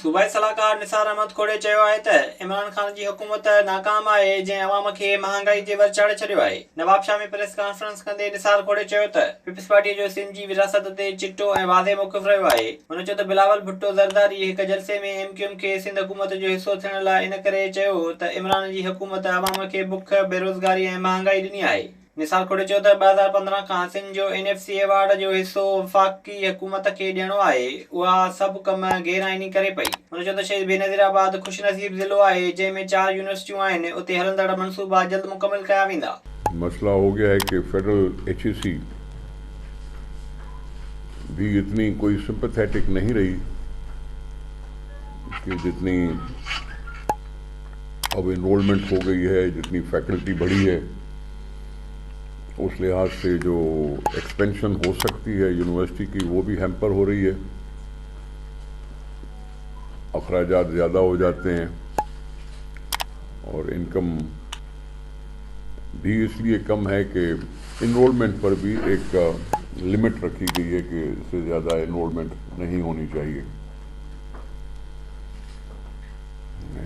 सूबाई सलाहकार निसार अहमद खोड़े चयो आहे त इमरान ख़ान जी हुकूमत नाकाम आहे जंहिं अवाम खे महांगाई जे वर चाढ़े छॾियो आहे। नवाबशाह में प्रेस कॉन्फ्रेंस कंदे निसार खोड़े चयो त पीपल्स पार्टी जो सिंध जी विरासत ते चिटो ऐं वाज़े मौक़िफ़ रहियो आहे। हुन चयो त बिलावल भुट्टो ज़रदारी हिक जलसे में MQM खे सिंध हुकूमत जो हिसो थियण लाइ इन करे चयो त इमरान जी हुकूमत अवाम खे बुख, बेरोज़गारी ऐं महांगाई ॾिनी आहे। निसार खोड़े चयो त 2015 खां सिंध जो NFC अवार्ड जो हिसो वफ़ाक़ी हुकूमत खे ॾियणो आहे। उहा सभु कम गैर-आइनी करे पई। हुन चयो त शहीद बेनज़ीराबाद ख़ुशनसीब ज़िलो आहे जंहिं में 4 यूनिवर्सिटियूं आहिनि। उते हलंदड़ मनसूबा जल्द मुकमिल कया वेंदा। मसला हो गया है कि फेडरल HEC भी इतनी कोई सिंपैथेटिक नहीं रही कि जितनी अब इनरोलमेंट हो गई है, जितनी फैकल्टी बढ़ी है, उस लिहाज से जो एक्सपेंशन हो सकती है यूनिवर्सिटी की वो भी हैम्पर हो रही है। अखराजात ज़्यादा हो जाते हैं और इनकम भी इसलिए कम है कि इनरोलमेंट पर भी एक लिमिट रखी गई है कि इससे ज़्यादा इनरोलमेंट नहीं होनी चाहिए।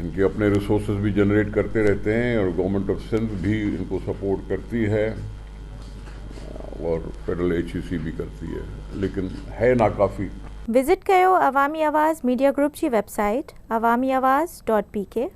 इनके अपने रिसोर्सेज भी जनरेट करते रहते हैं और गवर्नमेंट ऑफ सिंध भी इनको सपोर्ट करती है और फेडरल HEC भी करती है, लेकिन है नाकाफ़ी। विजिट कयो अवामी आवाज़ मीडिया ग्रुप की वेबसाइट awamiawaz.pk।